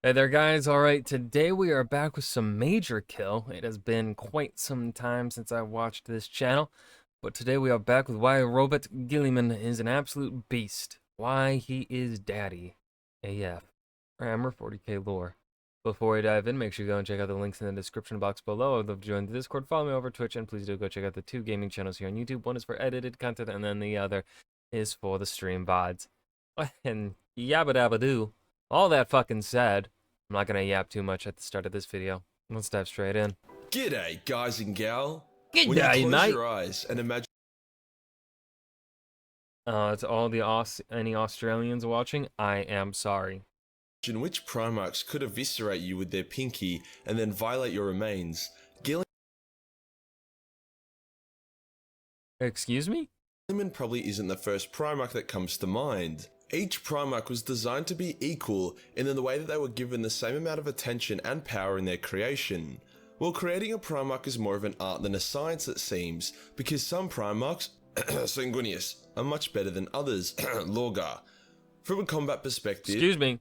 Hey there guys, alright, today we are back with some major kill. It has been quite some time since I watched this channel, but today we are back with why Roboute Guilliman is an absolute beast. Why he is daddy. AF. Warhammer 40k lore. Before we dive in, make sure you go and check out the links in the description box below. I'd love to join the Discord, follow me over Twitch, and please do go check out the two gaming channels here on YouTube. One is for edited content, and then the other is for the stream VODs. And yabba dabba doo. All that fucking said, I'm not gonna yap too much at the start of this video. Let's dive straight in. G'day, guys and gal. G'day, when you close mate. your eyes and imagine To all the any Australians watching, I am sorry. which Primarchs could eviscerate you with their pinky and then violate your remains, Excuse me? Guilliman probably isn't the first Primarch that comes to mind. Each Primarch was designed to be equal in the way that they were given the same amount of attention and power in their creation. Well, creating a Primarch is more of an art than a science, it seems, because some Primarchs, Sanguinius, are much better than others, Lorgar. From a combat perspective, Excuse me.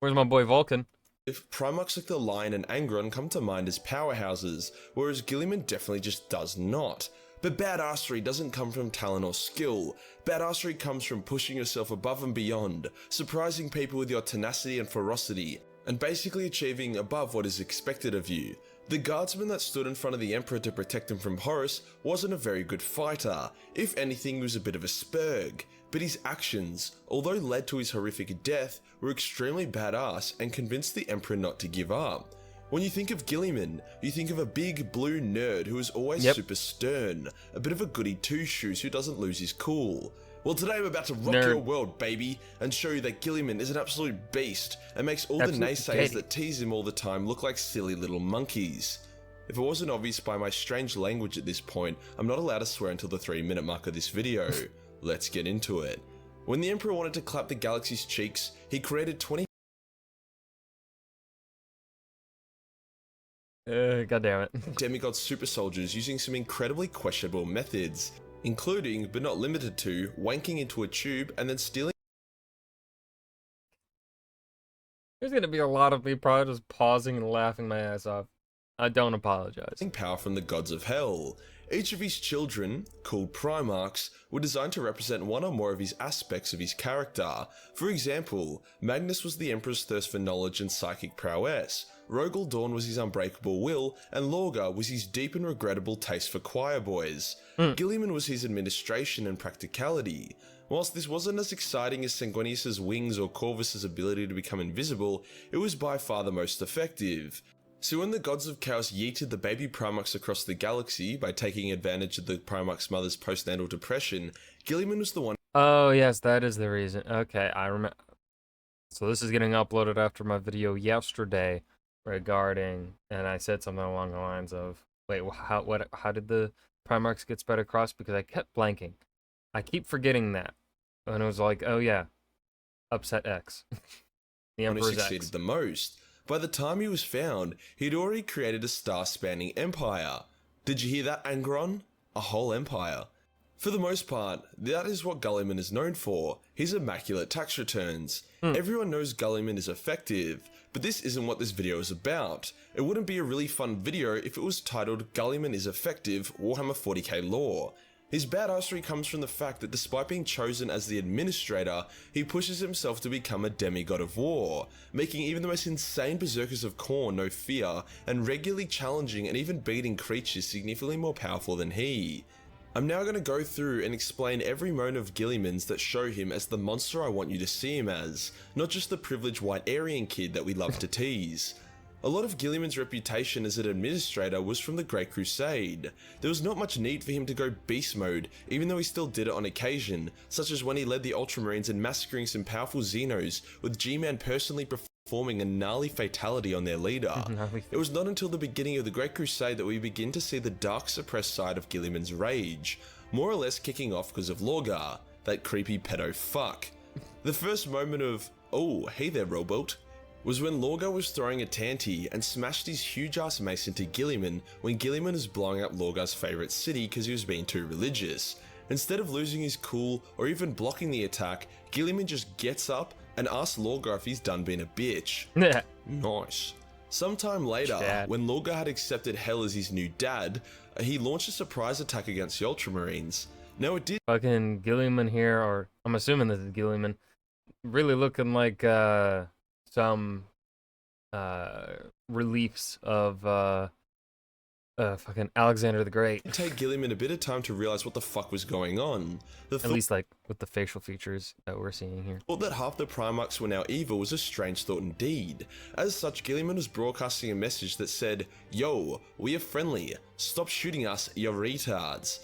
Where's my boy Vulcan? Primarchs like the Lion and Angron come to mind as powerhouses, whereas Guilliman definitely just does not. But badassery doesn't come from talent or skill. Badassery comes from pushing yourself above and beyond, surprising people with your tenacity and ferocity, and basically achieving above what is expected of you. The guardsman that stood in front of the Emperor to protect him from Horus wasn't a very good fighter. If anything, he was a bit of a spurg. But his actions, although led to his horrific death, were extremely badass and convinced the Emperor not to give up. When you think of Guilliman, you think of a big blue nerd who is always super stern, a bit of a goody two-shoes who doesn't lose his cool. Well, today I'm about to rock your world, baby, and show you that Guilliman is an absolute beast and makes all the naysayers that tease him all the time look like silly little monkeys. If it wasn't obvious by my strange language at this point, I'm not allowed to swear until the 3-minute mark of this video. Let's get into it. When the Emperor wanted to clap the galaxy's cheeks, he created 20 God damn it. demigod super soldiers using some incredibly questionable methods, including, but not limited to, wanking into a tube and then stealing There's gonna be a lot of me probably just pausing and laughing my ass off. I don't apologize. power from the gods of hell. Each of his children, called Primarchs, were designed to represent one or more of his aspects of his character. For example, Magnus was the Emperor's thirst for knowledge and psychic prowess, Rogel Dawn was his unbreakable will, and Lorgar was his deep and regrettable taste for choir boys. Guilliman was his administration and practicality. Whilst this wasn't as exciting as Sanguinius' wings or Corvus' ability to become invisible, it was by far the most effective. So when the gods of chaos yeeted the baby Primarchs across the galaxy by taking advantage of the Primarch's mother's postnatal depression, Guilliman was the one. Oh yes, that is the reason. Okay, I remember. So this is getting uploaded after my video yesterday regarding, and I said something along the lines of, wait, how did the Primarchs get spread across? Because I kept blanking. I keep forgetting that. And it was like, oh yeah, upset X. The Emperor's succeeded X. the most. By the time he was found, he'd already created a star-spanning empire. Did you hear that, Angron? A whole empire. For the most part, that is what Guilliman is known for, his immaculate tax returns. Everyone knows Guilliman is effective, but this isn't what this video is about. It wouldn't be a really fun video if it was titled Guilliman is Effective, Warhammer 40k Lore. His badassery comes from the fact that despite being chosen as the administrator, he pushes himself to become a demigod of war, making even the most insane berserkers of Khorne no fear, and regularly challenging and even beating creatures significantly more powerful than he. I'm now going to go through and explain every moment of Guilliman's that show him as the monster I want you to see him as, not just the privileged white Aryan kid that we love to tease. A lot of Guilliman's reputation as an administrator was from the Great Crusade. There was not much need for him to go beast mode, even though he still did it on occasion, such as when he led the Ultramarines in massacring some powerful Xenos, with G-Man personally performing a gnarly fatality on their leader. It was not until the beginning of the Great Crusade that we begin to see the dark suppressed side of Guilliman's rage, more or less kicking off because of Lorgar, that creepy pedo fuck. The first moment of, oh, hey there Roboute, was when Lorgar was throwing a tanty and smashed his huge ass mace into Guilliman when Guilliman was blowing up Lorgar's favourite city because he was being too religious. Instead of losing his cool or even blocking the attack, Guilliman just gets up and asks Lorgar if he's done being a bitch. Yeah. Nice. Sometime later, Dad. when Lorgar had accepted Hell as his new dad, he launched a surprise attack against the Ultramarines. Now it did Fucking Guilliman here, or I'm assuming this is Guilliman, really looking like some reliefs of fucking Alexander the Great. take Guilliman a bit of time to realize what the fuck was going on. The At least like with the facial features that we're seeing here. thought that half the Primarchs were now evil was a strange thought indeed. As such, Guilliman was broadcasting a message that said, "Yo, we are friendly. Stop shooting us, you retards."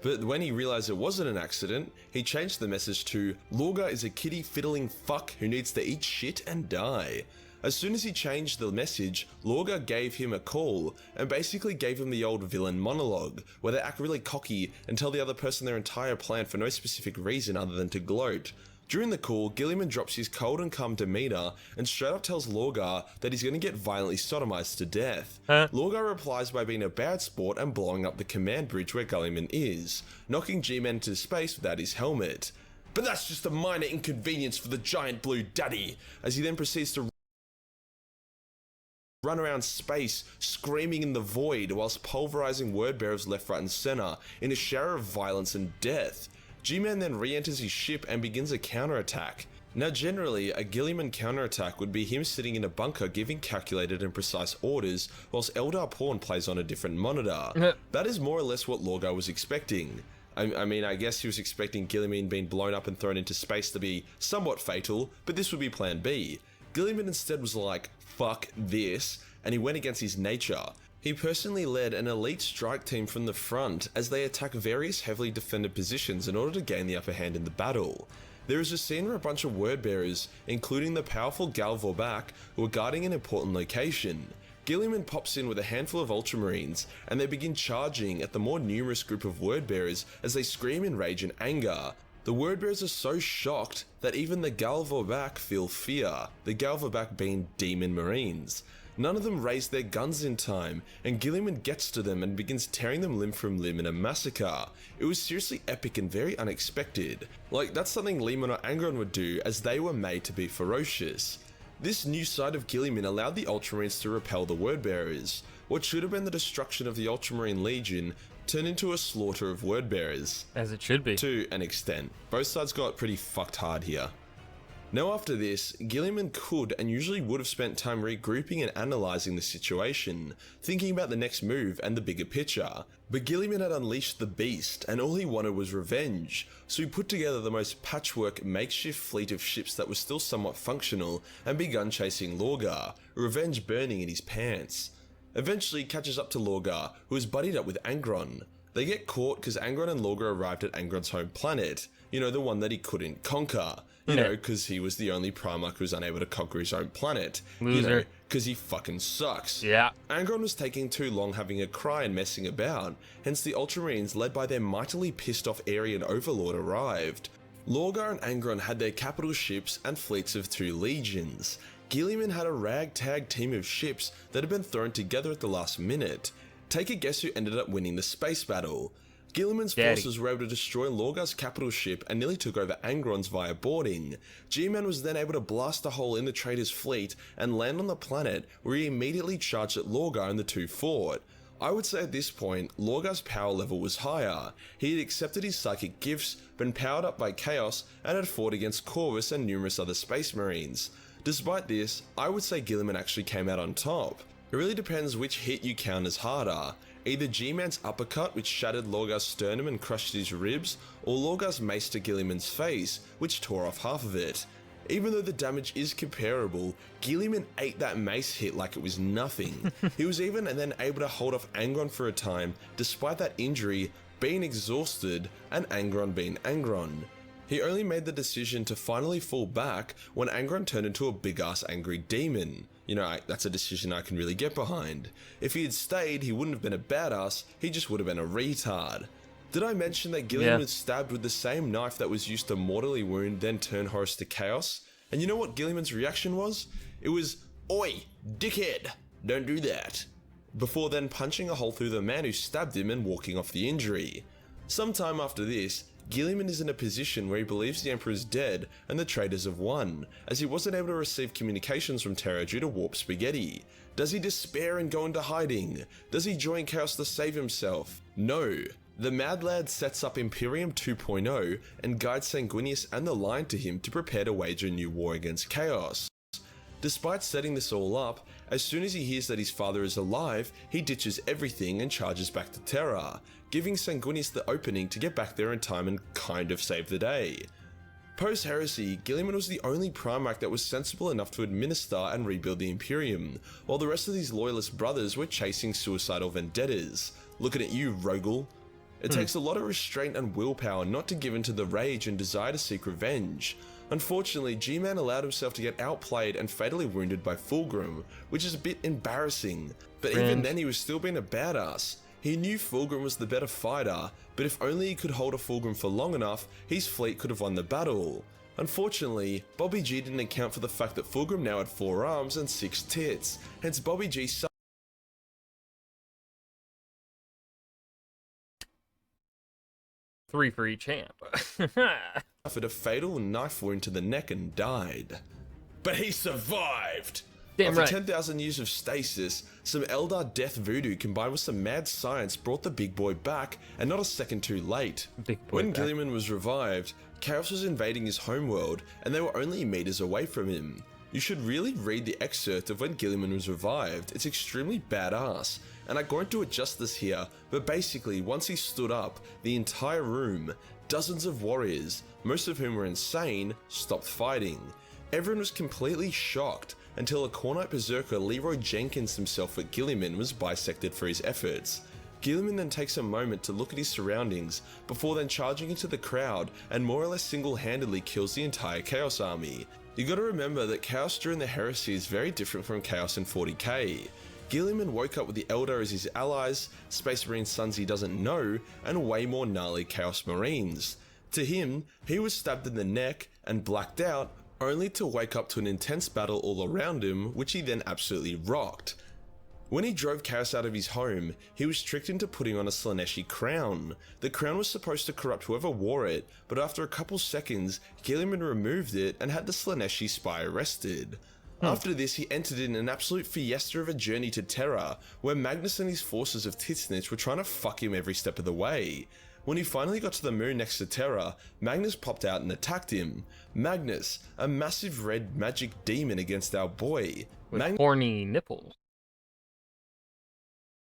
But when he realized it wasn't an accident, he changed the message to, "Lorgar is a kitty fiddling fuck who needs to eat shit and die." As soon as he changed the message, Lorgar gave him a call and basically gave him the old villain monologue, where they act really cocky and tell the other person their entire plan for no specific reason other than to gloat. During the call, Guilliman drops his cold and calm demeanor and straight up tells Lorgar that he's going to get violently sodomized to death. Lorgar replies by being a bad sport and blowing up the command bridge where Guilliman is, knocking G-Man into space without his helmet. But that's just a minor inconvenience for the giant blue daddy, as he then proceeds to run around space, screaming in the void whilst pulverizing word bearers left, right and center in a shower of violence and death. G-Man then re-enters his ship and begins a counterattack. Now generally, a Guilliman counterattack would be him sitting in a bunker giving calculated and precise orders whilst Eldar Porn plays on a different monitor. That is more or less what Lorgar was expecting. I mean, I guess he was expecting Guilliman being blown up and thrown into space to be somewhat fatal, but this would be plan B. Guilliman instead was like, fuck this, and he went against his nature. He personally led an elite strike team from the front as they attack various heavily defended positions in order to gain the upper hand in the battle. There is a scene where a bunch of word bearers, including the powerful Gal Vorbak, who are guarding an important location. Guilliman pops in with a handful of Ultramarines, and they begin charging at the more numerous group of word bearers as they scream in rage and anger. The word bearers are so shocked that even the Gal Vorbak feel fear, the Gal Vorbak being demon marines. None of them raise their guns in time, and Guilliman gets to them and begins tearing them limb from limb in a massacre. It was seriously epic and very unexpected. Like, that's something Leman or Angron would do, as they were made to be ferocious. This new side of Guilliman allowed the Ultramarines to repel the word bearers. What should have been the destruction of the Ultramarine Legion turned into a slaughter of word bearers. As it should be. To an extent. Both sides got pretty fucked hard here. Now after this, Guilliman could and usually would have spent time regrouping and analysing the situation, thinking about the next move and the bigger picture. But Guilliman had unleashed the beast and all he wanted was revenge, so he put together the most patchwork makeshift fleet of ships that was still somewhat functional and begun chasing Lorgar, revenge burning in his pants. Eventually he catches up to Lorgar, who is buddied up with Angron. They get caught because Angron and Lorgar arrived at Angron's home planet, you know, the one that he couldn't conquer. You know, because he was the only Primarch who was unable to conquer his own planet. Loser. You know, because he fucking sucks. Yeah. Angron was taking too long having a cry and messing about, hence the Ultramarines led by their mightily pissed off Aryan overlord arrived. Lorgar and Angron had their capital ships and fleets of 2 legions. Guilliman had a ragtag team of ships that had been thrown together at the last minute. Take a guess who ended up winning the space battle. Guilliman's forces were able to destroy Lorgar's capital ship and nearly took over Angron's via boarding. G-Man was then able to blast a hole in the trader's fleet and land on the planet, where he immediately charged at Lorgar and the 2 fought. I would say at this point, Lorgar's power level was higher. He had accepted his psychic gifts, been powered up by chaos, and had fought against Corvus and numerous other space marines. Despite this, I would say Guilliman actually came out on top. It really depends which hit you count as harder. Either G-Man's uppercut, which shattered Lorgar's sternum and crushed his ribs, or Lorgar's mace to Guilliman's face, which tore off half of it. Even though the damage is comparable, Guilliman ate that mace hit like it was nothing. He was even then able to hold off Angron for a time, despite that injury, being exhausted, and Angron being Angron. He only made the decision to finally fall back when Angron turned into a big-ass angry demon. You know, that's a decision I can really get behind. If he had stayed, he wouldn't have been a badass, he just would have been a retard. Did I mention that Guilliman was stabbed with the same knife that was used to mortally wound, then turn Horus to chaos? And you know what Guilliman's reaction was? It was, "Oi, dickhead, don't do that," before then punching a hole through the man who stabbed him and walking off the injury. Sometime after this, Guilliman is in a position where he believes the Emperor is dead and the traitors have won, as he wasn't able to receive communications from Terra due to warp spaghetti. Does he despair and go into hiding? Does he join Chaos to save himself? No. The Mad Lad sets up Imperium 2.0 and guides Sanguinius and the Line to him to prepare to wage a new war against Chaos. Despite setting this all up, as soon as he hears that his father is alive, he ditches everything and charges back to Terra, giving Sanguinius the opening to get back there in time and kind of save the day. Post-heresy, Guilliman was the only Primarch that was sensible enough to administer and rebuild the Imperium, while the rest of these loyalist brothers were chasing suicidal vendettas. Looking at you, Rogel. It takes a lot of restraint and willpower not to give in to the rage and desire to seek revenge. Unfortunately, G-Man allowed himself to get outplayed and fatally wounded by Fulgrim, which is a bit embarrassing, but even then he was still being a badass. He knew Fulgrim was the better fighter, but if only he could hold a Fulgrim for long enough, his fleet could have won the battle. Unfortunately, Bobby G didn't account for the fact that Fulgrim now had 4 arms and 6 tits, hence Bobby G suffered 3 for each hand. a fatal knife wound to the neck and died. But he survived! Damn After right. 10,000 years of stasis, some Eldar death voodoo combined with some mad science brought the big boy back, and not a second too late. Big boy When back. Guilliman was revived, Chaos was invading his homeworld, and they were only meters away from him. You should really read the excerpt of when Guilliman was revived. It's extremely badass, and I won't do it justice here, but basically once he stood up, the entire room, dozens of warriors, most of whom were insane, stopped fighting. Everyone was completely shocked, until a Cornite berserker Leroy Jenkins himself at Guilliman was bisected for his efforts. Guilliman then takes a moment to look at his surroundings, before then charging into the crowd and more or less single-handedly kills the entire Chaos army. You gotta remember that Chaos during the Heresy is very different from Chaos in 40k. Guilliman woke up with the Eldar as his allies, Space Marine sons he doesn't know, and way more gnarly Chaos Marines. To him, he was stabbed in the neck and blacked out, only to wake up to an intense battle all around him, which he then absolutely rocked. When he drove Chaos out of his home, he was tricked into putting on a Slaneshi crown. The crown was supposed to corrupt whoever wore it, but after a couple seconds, Guilliman removed it and had the Slaneshi spy arrested. After this, he entered in an absolute fiesta of a journey to Terra, where Magnus and his forces of Titsnitch were trying to fuck him every step of the way. When he finally got to the moon next to Terra, Magnus popped out and attacked him. Magnus, a massive red magic demon against our boy. With horny nipples.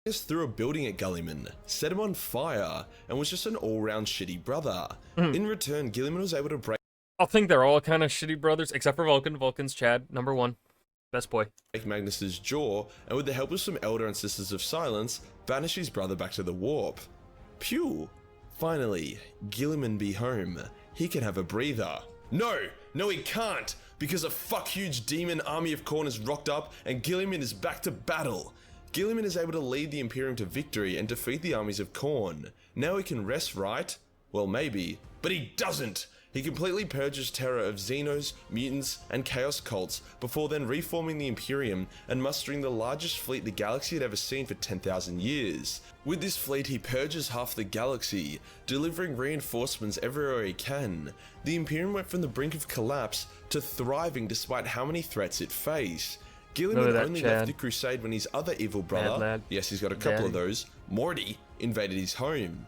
Magnus threw a building at Guilliman, set him on fire, and was just an all-round shitty brother. In return, Guilliman was able to break I think they're all kind of shitty brothers, except for Vulcan. Vulcan's Chad, #1. Best boy. Magnus's jaw, and with the help of some Elder and Sisters of Silence, banish his brother back to the warp. Pew! Finally, Guilliman be home. He can have a breather. No he can't, because a fuck-huge demon army of Khorne has rocked up and Guilliman is back to battle. Guilliman is able to lead the Imperium to victory and defeat the armies of Khorne. Now he can rest, right? Well, maybe, but he doesn't! He completely purges Terra of Xenos, mutants, and Chaos cults before then reforming the Imperium and mustering the largest fleet the galaxy had ever seen for 10,000 years. With this fleet he purges half the galaxy, delivering reinforcements everywhere he can. The Imperium went from the brink of collapse to thriving despite how many threats it faced. Guilliman only left the crusade when his other evil brother, yes he's got a couple of those, Morty, invaded his home.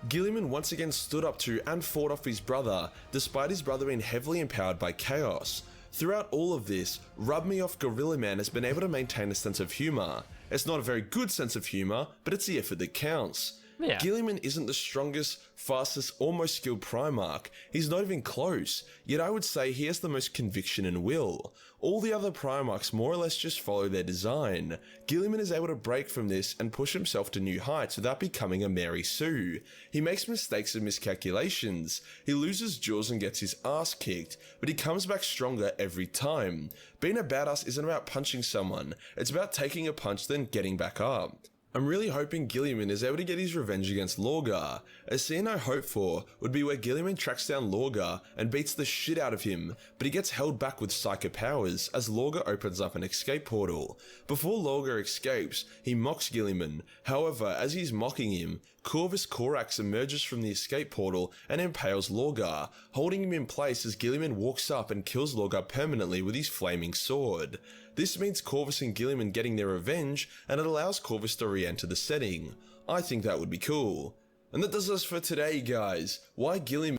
Guilliman once again stood up to and fought off his brother, despite his brother being heavily empowered by Chaos. Throughout all of this, Rub Me Off Gorilla Man has been able to maintain a sense of humour. It's not a very good sense of humour, but it's the effort that counts. Yeah. Guilliman isn't the strongest, fastest, or most skilled Primarch. He's not even close, yet I would say he has the most conviction and will. All the other Primarchs more or less just follow their design. Guilliman is able to break from this and push himself to new heights without becoming a Mary Sue. He makes mistakes and miscalculations. He loses duels and gets his ass kicked, but he comes back stronger every time. Being a badass isn't about punching someone, it's about taking a punch then getting back up. I'm really hoping Guilliman is able to get his revenge against Lorgar. A scene I hope for would be where Guilliman tracks down Lorgar and beats the shit out of him, but he gets held back with psychic powers as Lorgar opens up an escape portal. Before Lorgar escapes, he mocks Guilliman. However, as he's mocking him, Corvus Corax emerges from the escape portal and impales Lorgar, holding him in place as Guilliman walks up and kills Lorgar permanently with his flaming sword. This means Corvus and Guilliman getting their revenge, and it allows Corvus to re-enter the setting. I think that would be cool. And that does us for today, guys. Why Guilliman?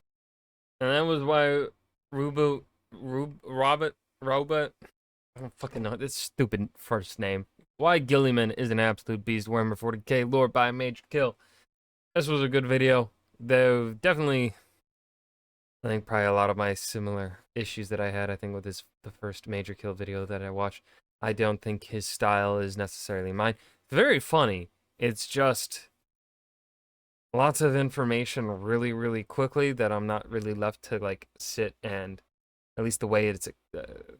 And that was why Roboute, I don't fucking know this stupid first name. Why Guilliman is an absolute beast. Warhammer 40k lore by a major kill. This was a good video, though definitely, I think probably a lot of my similar issues that I had, I think with the first major kill video that I watched. I don't think his style is necessarily mine. Very funny. It's just lots of information really, really quickly that I'm not really left to like sit and, at least the way it's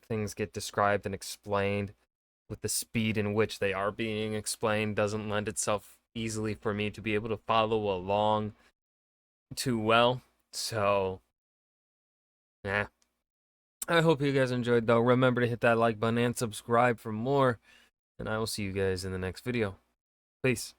things get described and explained with the speed in which they are being explained doesn't lend itself easily for me to be able to follow along too well. So, yeah. I hope you guys enjoyed, though. Remember to hit that like button and subscribe for more. And I will see you guys in the next video. Peace.